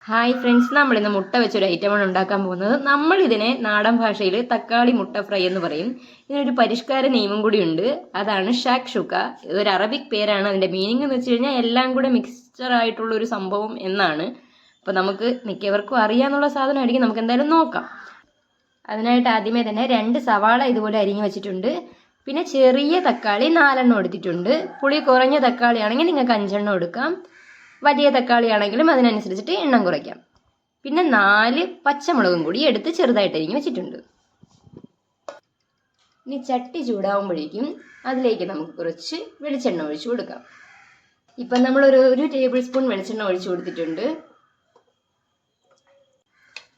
Hi friends, നമ്മൾ ഇന്ന് മുട്ട വെച്ചൊരു ഐറ്റമാണ് ഉണ്ടാക്കാൻ പോകുന്നത്. നമ്മൾ ഇതിനെ നാടൻ ഭാഷയിൽ തക്കാളി മുട്ട ഫ്രൈ എന്ന് പറയും. ഇതിനൊരു പരിഷ്കാര നിയമം കൂടി ഉണ്ട്, അതാണ് ഷാക് ഷുക്ക. ഇതൊരു അറബിക് പേരാണ്. അതിന്റെ മീനിങ് എന്ന് വെച്ച് കഴിഞ്ഞാൽ എല്ലാം കൂടെ മിക്സ്ചർ ആയിട്ടുള്ള ഒരു സംഭവം എന്നാണ്. അപ്പോൾ നമുക്ക് മിക്കവർക്കും അറിയാന്നുള്ള സാധനമായിരിക്കും. നമുക്ക് എന്തായാലും നോക്കാം. അതിനായിട്ട് ആദ്യമേ തന്നെ 2 സവാള ഇതുപോലെ അരിഞ്ഞു വെച്ചിട്ടുണ്ട്. പിന്നെ ചെറിയ തക്കാളി 4 എടുത്തിട്ടുണ്ട്. പുളി കുറഞ്ഞ തക്കാളി ആണെങ്കിൽ നിങ്ങൾക്ക് 5 എടുക്കാം. വലിയ തക്കാളി ആണെങ്കിലും അതിനനുസരിച്ചിട്ട് എണ്ണം കുറയ്ക്കാം. പിന്നെ 4 പച്ചമുളകും കൂടി എടുത്ത് ചെറുതായിട്ട് അരിഞ്ഞ് വെച്ചിട്ടുണ്ട്. ഇനി ചട്ടി ചൂടാവുമ്പോഴേക്കും അതിലേക്ക് നമുക്ക് കുറച്ച് വെളിച്ചെണ്ണ ഒഴിച്ചു കൊടുക്കാം. ഇപ്പം നമ്മൾ ഒരു ടേബിൾ സ്പൂൺ വെളിച്ചെണ്ണ ഒഴിച്ചു കൊടുത്തിട്ടുണ്ട്.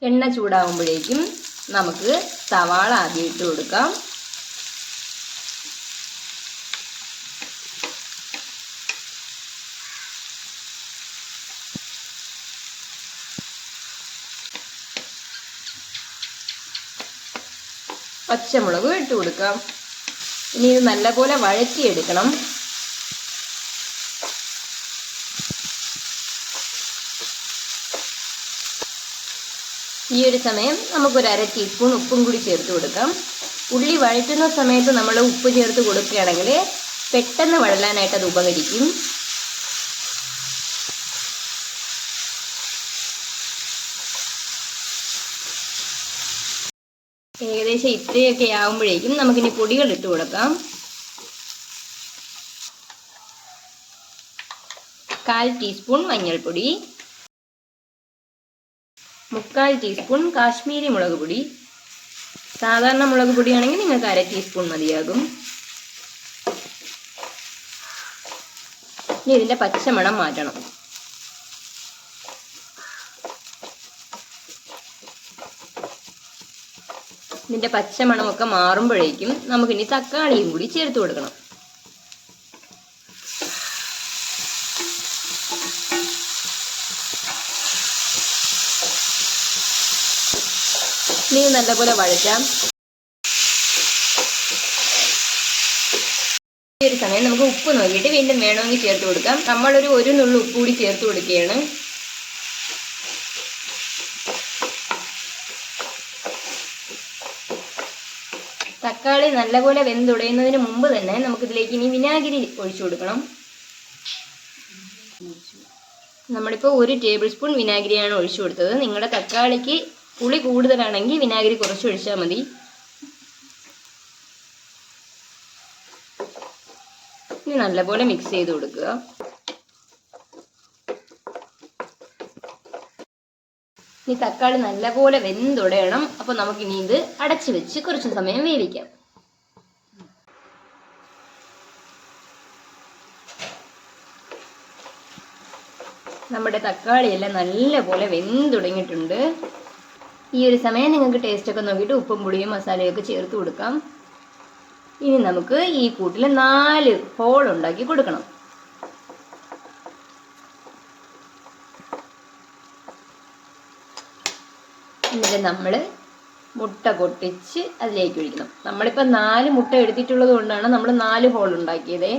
എണ്ണ ചൂടാവുമ്പോഴേക്കും നമുക്ക് സവാള ആദ്യം ഇട്ട് കൊടുക്കാം. പച്ചമുളക് ഇട്ട് കൊടുക്കാം. ഇനി ഇത് നല്ലപോലെ വഴറ്റിയെടുക്കണം. ഈ ഒരു സമയം നമുക്കൊരു 1/2 ടീസ്പൂൺ ഉപ്പും കൂടി ചേർത്ത് കൊടുക്കാം. ഉള്ളി വഴറ്റുന്ന സമയത്ത് നമ്മൾ ഉപ്പ് ചേർത്ത് കൊടുക്കുകയാണെങ്കിൽ പെട്ടെന്ന് വഴലാനായിട്ട് അത് ഉപകരിക്കും. ഏകദേശം ഇത്രയൊക്കെ ആകുമ്പോഴേക്കും നമുക്കിനി പൊടികൾ ഇട്ട് കൊടുക്കാം. 1/4 ടീസ്പൂൺ മഞ്ഞൾപ്പൊടി, 3/4 ടീസ്പൂൺ കാശ്മീരി മുളക് പൊടി. സാധാരണ മുളക് പൊടിയാണെങ്കിൽ നിങ്ങൾക്ക് 1/2 ടീസ്പൂൺ മതിയാകും. ഇനി ഇതിൻ്റെ പച്ചമണം മാറ്റണം. ഇതിൻ്റെ പച്ചമണമൊക്കെ മാറുമ്പോഴേക്കും നമുക്കിനി തക്കാളിയും കൂടി ചേർത്ത് കൊടുക്കണം. ഇനി നല്ലപോലെ വഴറ്റാം. ഈ ഒരു സമയം നമുക്ക് ഉപ്പ് നോക്കിയിട്ട് വീണ്ടും വേണമെങ്കിൽ ചേർത്ത് കൊടുക്കാം. നമ്മളൊരു നുള്ളു ഉപ്പ് കൂടി ചേർത്ത് കൊടുക്കുകയാണ്. തക്കാളി നല്ലപോലെ വെന്തുടയുന്നതിന് മുമ്പ് തന്നെ നമുക്കിതിലേക്ക് ഇനി വിനാഗിരി ഒഴിച്ചു കൊടുക്കണം. നമ്മളിപ്പോൾ 1 ടേബിൾ സ്പൂൺ വിനാഗിരിയാണ് ഒഴിച്ചു കൊടുത്തത്. നിങ്ങളുടെ തക്കാളിക്ക് പുളി കൂടുതലാണെങ്കിൽ വിനാഗിരി കുറച്ച് ഒഴിച്ചാൽ മതി. ഇനി നല്ലപോലെ മിക്സ് ചെയ്ത് കൊടുക്കുക. ഇനി തക്കാളി നല്ലപോലെ വെന്തുടയണം. അപ്പോൾ നമുക്കിനി ഇത് അടച്ചു വെച്ച് കുറച്ച് സമയം വേവിക്കാം. നമ്മുടെ തക്കാളിയെല്ലാം നല്ലപോലെ വെന്തുടങ്ങിയിട്ടുണ്ട്. ഈ ഒരു സമയം നിങ്ങൾക്ക് ടേസ്റ്റൊക്കെ നോക്കിയിട്ട് ഉപ്പും പുളിയും മസാലയൊക്കെ ചേർത്ത് കൊടുക്കാം. ഇനി നമുക്ക് ഈ കൂട്ടിൽ 4 ഹോൾ ഉണ്ടാക്കി കൊടുക്കണം. എന്നിട്ട് നമ്മൾ മുട്ട പൊട്ടിച്ച് അതിലേക്ക് ഒഴിക്കണം. നമ്മളിപ്പോൾ 4 മുട്ട എടുത്തിട്ടുള്ളത് കൊണ്ടാണ് നമ്മൾ 4 ഹോൾ ഉണ്ടാക്കിയത്.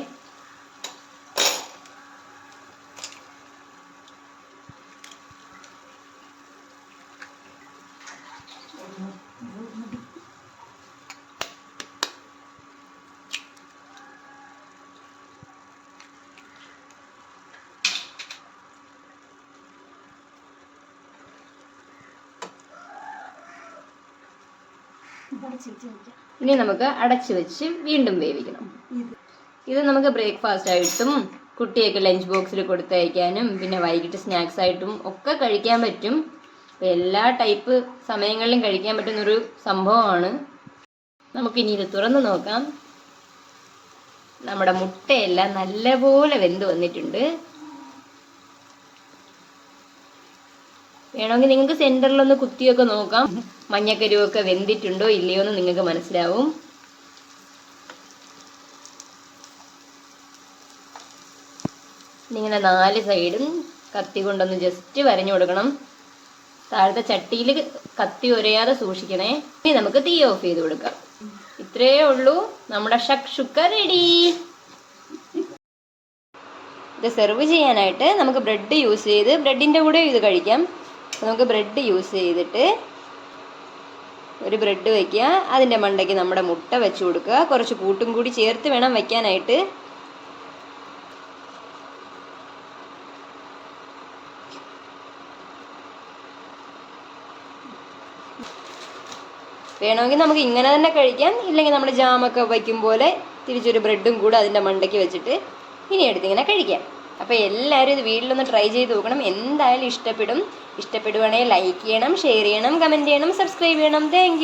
ഇനി നമുക്ക് അടച്ചു വെച്ച് വീണ്ടും വേവിക്കണം. ഇത് നമുക്ക് ബ്രേക്ക്ഫാസ്റ്റ് ആയിട്ടും കുട്ടിയൊക്കെ ലഞ്ച് ബോക്സിൽ കൊടുത്തയക്കാനും പിന്നെ വൈകിട്ട് സ്നാക്സ് ആയിട്ടും ഒക്കെ കഴിക്കാൻ പറ്റും. എല്ലാ ടൈപ്പ് സമയങ്ങളിലും കഴിക്കാൻ പറ്റുന്നൊരു സംഭവമാണ്. നമുക്കിനി ഇത് തുറന്ന് നോക്കാം. നമ്മുടെ മുട്ടയെല്ലാം നല്ലപോലെ വെന്ത് വന്നിട്ടുണ്ട്. വേണമെങ്കിൽ നിങ്ങൾക്ക് സെൻറ്ററിലൊന്ന് കുത്തിയൊക്കെ നോക്കാം. മഞ്ഞക്കരുവൊക്കെ വെന്തിട്ടുണ്ടോ ഇല്ലയോ എന്ന് നിങ്ങൾക്ക് മനസ്സിലാവും. ഇങ്ങനെ 4 സൈഡും കത്തി കൊണ്ടൊന്ന് ജസ്റ്റ് വരഞ്ഞു കൊടുക്കണം. താഴത്തെ ചട്ടിയിൽ കത്തി ഉരയാതെ സൂക്ഷിക്കണേ. ഇനി നമുക്ക് തീ ഓഫ് ചെയ്ത് കൊടുക്കാം. ഇത്രയേ ഉള്ളൂ, നമ്മുടെ ഷക് ഷുക്ക റെഡി. ഇത് സെർവ് ചെയ്യാനായിട്ട് നമുക്ക് ബ്രെഡ് യൂസ് ചെയ്ത് ബ്രെഡിൻ്റെ കൂടെ ഇത് കഴിക്കാം. നമുക്ക് ബ്രെഡ് യൂസ് ചെയ്തിട്ട് ഒരു ബ്രെഡ് വയ്ക്കുക, അതിൻ്റെ മണ്ടയ്ക്ക് നമ്മുടെ മുട്ട വെച്ച് കൊടുക്കുക. കുറച്ച് കൂട്ടും കൂടി ചേർത്ത് വേണം വയ്ക്കാനായിട്ട്. വേണമെങ്കിൽ നമുക്ക് ഇങ്ങനെ തന്നെ കഴിക്കാം, ഇല്ലെങ്കിൽ നമ്മൾ ജാമൊക്കെ വയ്ക്കും പോലെ തിരിച്ചൊരു ബ്രെഡും കൂടെ അതിൻ്റെ മണ്ടയ്ക്ക് വെച്ചിട്ട് ഇനി എടുത്തിങ്ങനെ കഴിക്കാം. അപ്പോൾ എല്ലാവരും ഇത് വീട്ടിലൊന്ന് ട്രൈ ചെയ്ത് നോക്കണം. എന്തായാലും ഇഷ്ടപ്പെടും. ഇഷ്ടപ്പെടുവാണെങ്കിൽ ലൈക്ക് ചെയ്യണം, ഷെയർ ചെയ്യണം, കമൻറ്റ് ചെയ്യണം, സബ്സ്ക്രൈബ് ചെയ്യണം. താങ്ക്